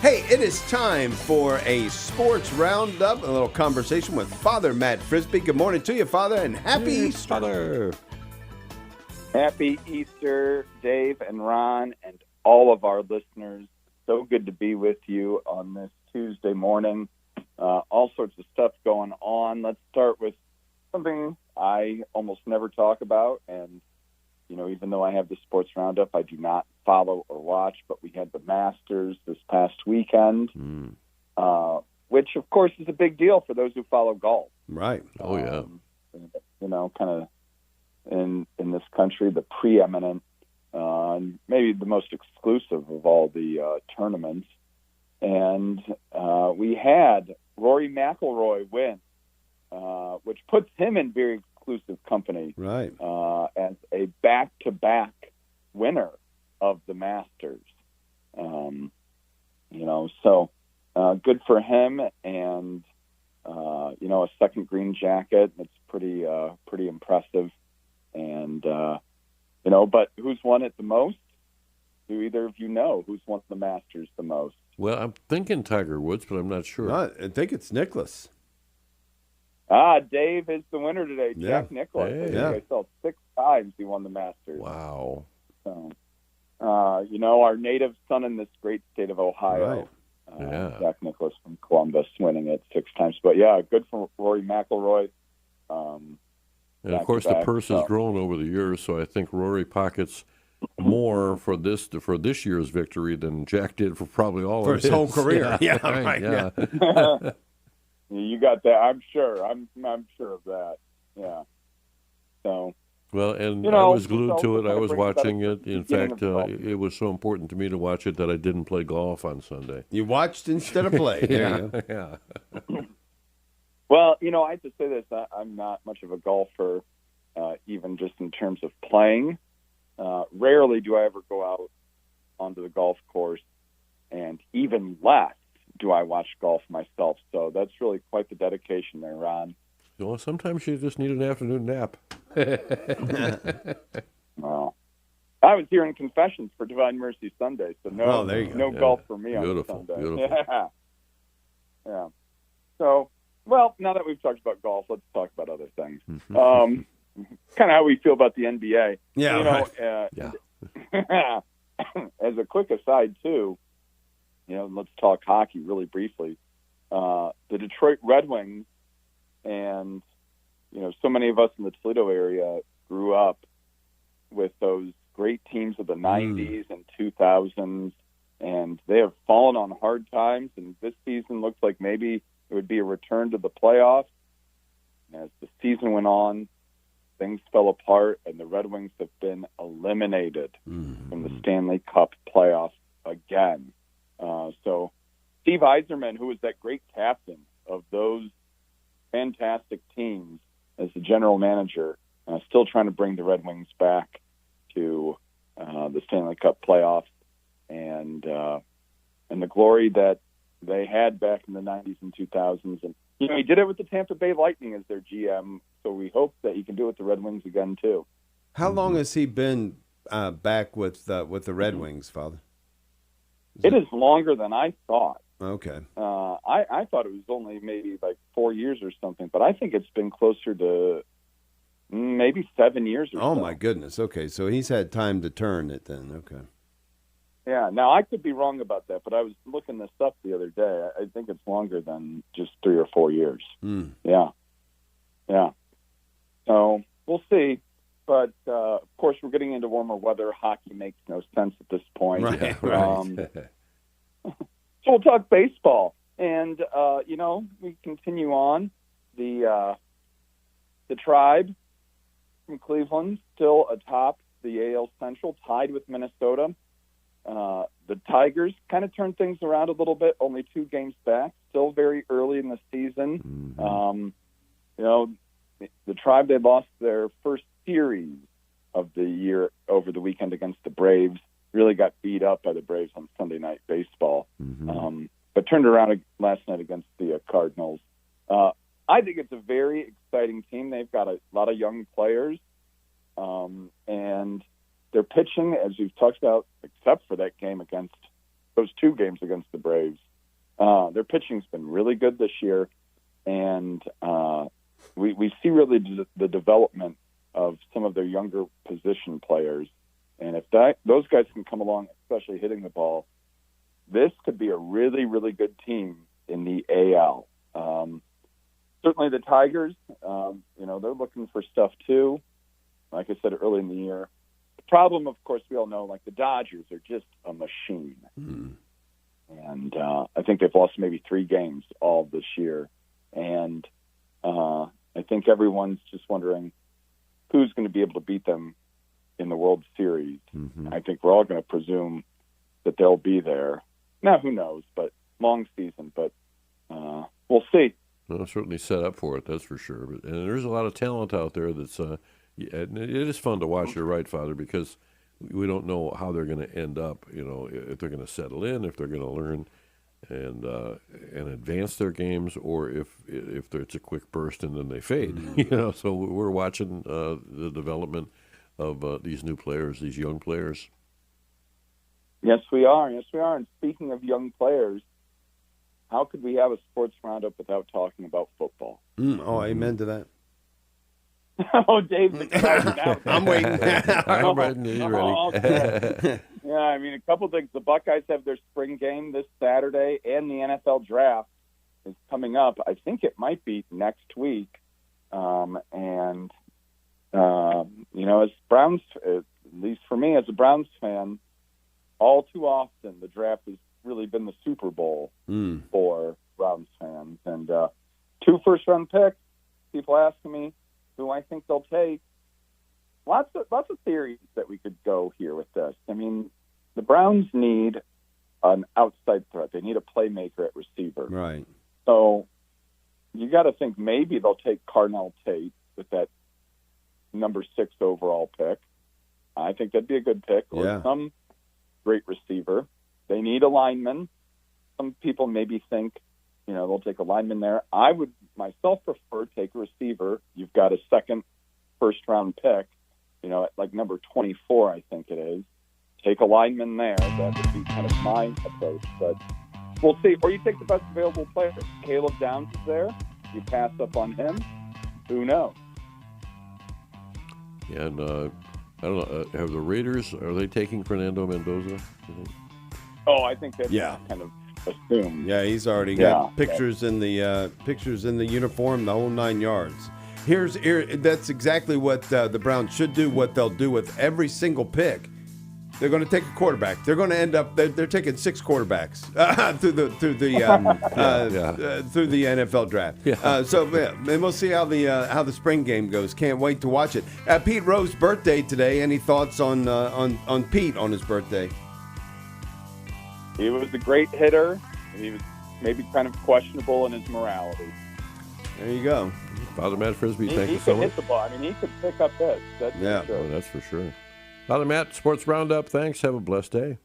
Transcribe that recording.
Hey, it is time for a sports roundup, a little conversation with Father Matt Frisbee. Good morning to you, Father, and happy Easter. Father. Happy Easter, Dave and Ron, and all of our listeners. So good to be with you on this Tuesday morning. All sorts of stuff going on. Let's start with something I almost never talk about, and even though I have the sports roundup, I do not follow or watch, but we had the Masters this past weekend, which, of course, is a big deal for those who follow golf. Right. Oh, yeah. Kind of in this country, the preeminent, maybe the most exclusive of all the tournaments. And we had Rory McIlroy win, which puts him in very exclusive company, right, as a back-to-back winner of the Masters. So good for him, and a second green jacket. It's pretty impressive, and but who's won it the most? Do either of you know who's won the Masters the most? Well, I'm thinking Tiger Woods, but I'm not sure. I think it's Nicklaus. Dave is the winner today. Yeah. Jack Nicklaus. Hey. I think I saw 6 times he won the Masters. Wow. So, our native son in this great state of Ohio, Jack Nicklaus from Columbus, winning it 6 times. But yeah, good for Rory McIlroy. And of course, the purse has grown over the years, so I think Rory pockets more for this year's victory than Jack did for probably all For of his whole career. Yeah, right. Yeah. You got that. I'm sure. I'm sure of that. Yeah. So. Well, and I was glued to it. I was watching it. In fact, it was so important to me to watch it that I didn't play golf on Sunday. You watched instead of played. Yeah. Well, I have to say this. I'm not much of a golfer, even just in terms of playing. Rarely do I ever go out onto the golf course, and even less do I watch golf myself. So that's really quite the dedication there, Ron. Well, sometimes you just need an afternoon nap. Well, I was here in Confessions for Divine Mercy Sunday, so no golf for me on Sunday. Beautiful. Yeah. So, well, now that we've talked about golf, let's talk about other things. Mm-hmm. Kind of how we feel about the NBA. Yeah, As a quick aside, too, let's talk hockey really briefly. The Detroit Red Wings, and so many of us in the Toledo area grew up with those great teams of the 90s and 2000s, and they have fallen on hard times, and this season looks like maybe it would be a return to the playoffs. As the season went on, things fell apart, and the Red Wings have been eliminated from the Stanley Cup playoffs again. So Steve Yzerman, who was that great captain of those fantastic teams as the general manager, still trying to bring the Red Wings back to the Stanley Cup playoffs and the glory that they had back in the 90s and 2000s. And he did it with the Tampa Bay Lightning as their GM, so we hope that he can do it with the Red Wings again too. How long has he been back with the Red Wings, Father? It is longer than I thought. Okay. I thought it was only maybe like 4 years or something, but I think it's been closer to maybe 7 years or so. Oh, my goodness. Okay, so he's had time to turn it then. Okay. Yeah, now I could be wrong about that, but I was looking this up the other day. I think it's longer than just 3 or 4 years. Yeah. So we'll see. But, of course, we're getting into warmer weather. Hockey makes no sense at this point. Right. So we'll talk baseball. And, we continue on. The Tribe from Cleveland still atop the AL Central, tied with Minnesota. The Tigers kind of turned things around a little bit, only 2 games back, still very early in the season. The Tribe, they lost their first series of the year over the weekend against the Braves, really got beat up by the Braves on Sunday Night Baseball, but turned around last night against the Cardinals. I think it's a very exciting team. They've got a lot of young players, and their pitching, as we've talked about, except for that game against those 2 games against the Braves. Their pitching's been really good this year, and we see really the development of some of their younger position players. And if those guys can come along, especially hitting the ball, this could be a really, really good team in the AL. Certainly the Tigers, they're looking for stuff too. Like I said early in the year, the problem, of course, we all know, like the Dodgers are just a machine. Mm. And I think they've lost maybe 3 games all this year. And I think everyone's just wondering who's going to be able to beat them in the World Series. Mm-hmm. I think we're all going to presume that they'll be there. Now, who knows, but long season. But we'll see. Well, certainly set up for it, that's for sure. And there's a lot of talent out there that's it is fun to watch, you're right, Father, because we don't know how they're going to end up, if they're going to settle in, if they're going to learn and advance their games, or if it's a quick burst and then they fade. Mm-hmm. So we're watching the development of these new players, these young players. Yes, we are. And speaking of young players, how could we have a sports roundup without talking about football? Amen to that. Oh, Dave's excited now. I'm waiting. I'm ready. Okay. Yeah, I mean, a couple things. The Buckeyes have their spring game this Saturday, and the NFL draft is coming up. I think it might be next week. As Browns, at least for me as a Browns fan, all too often the draft has really been the Super Bowl for Browns fans. And 2 first-round picks, people asking me who I think they'll take. Lots of theories that we could go here with this. I mean, the Browns need an outside threat. They need a playmaker at receiver. Right. So you got to think maybe they'll take Carnell Tate with that number 6 overall pick. I think that'd be a good pick. Or some great receiver. They need a lineman. Some people maybe think, they'll take a lineman there. I would myself prefer take a receiver. You've got a second first-round pick, at like number 24, I think it is. Take a lineman there. That would be kind of my approach. But we'll see. Or you take the best available player. Caleb Downs is there. You pass up on him. Who knows? Yeah, and I don't know. Have the Raiders, are they taking Fernando Mendoza? Oh, I think that's kind of assumed. Yeah, he's already got pictures in the uniform, the whole 9 yards. That's exactly what the Browns should do. What they'll do with every single pick, they're going to take a quarterback. They're going to end up. They're taking 6 quarterbacks through the NFL draft. Yeah. And we'll see how the spring game goes. Can't wait to watch it. Pete Rose's birthday today. Any thoughts on Pete on his birthday? He was a great hitter. He was maybe kind of questionable in his morality. There you go. Father Matt Frisbee, thank you so much. He could hit the ball. I mean, he could pick up hits. That's for sure. Oh, that's for sure. Father Matt, Sports Roundup, thanks. Have a blessed day.